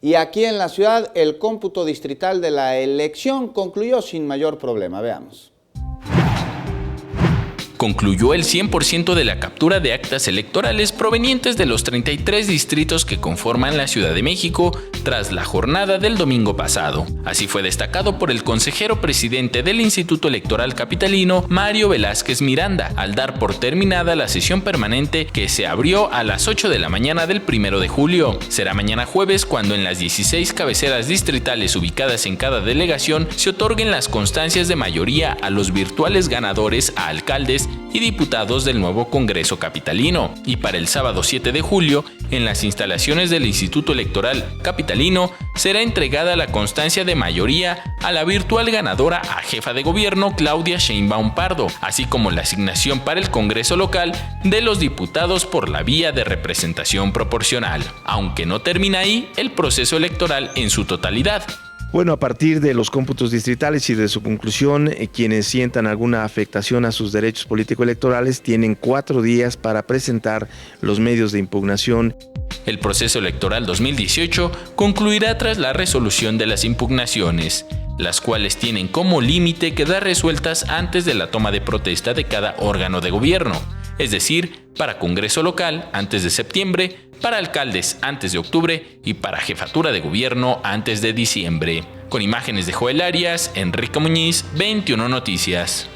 Y aquí en la ciudad el cómputo distrital de la elección concluyó sin mayor problema. Veamos. Concluyó el 100% de la captura de actas electorales provenientes de los 33 distritos que conforman la Ciudad de México tras la jornada del domingo pasado. Así fue destacado por el consejero presidente del Instituto Electoral Capitalino, Mario Velázquez Miranda, al dar por terminada la sesión permanente que se abrió a las 8 de la mañana del 1 de julio. Será mañana jueves cuando en las 16 cabeceras distritales ubicadas en cada delegación se otorguen las constancias de mayoría a los virtuales ganadores a alcaldes y diputados del nuevo Congreso Capitalino. Y para el sábado 7 de julio, en las instalaciones del Instituto Electoral Capitalino, será entregada la constancia de mayoría a la virtual ganadora a jefa de gobierno Claudia Sheinbaum Pardo, así como la asignación para el Congreso local de los diputados por la vía de representación proporcional. Aunque no termina ahí el proceso electoral en su totalidad. Bueno, a partir de los cómputos distritales y de su conclusión, quienes sientan alguna afectación a sus derechos político-electorales tienen 4 días para presentar los medios de impugnación. El proceso electoral 2018 concluirá tras la resolución de las impugnaciones, las cuales tienen como límite quedar resueltas antes de la toma de protesta de cada órgano de gobierno, es decir, para Congreso local antes de septiembre, para alcaldes antes de octubre y para jefatura de gobierno antes de diciembre. Con imágenes de Joel Arias, Enrique Muñiz, 21 Noticias.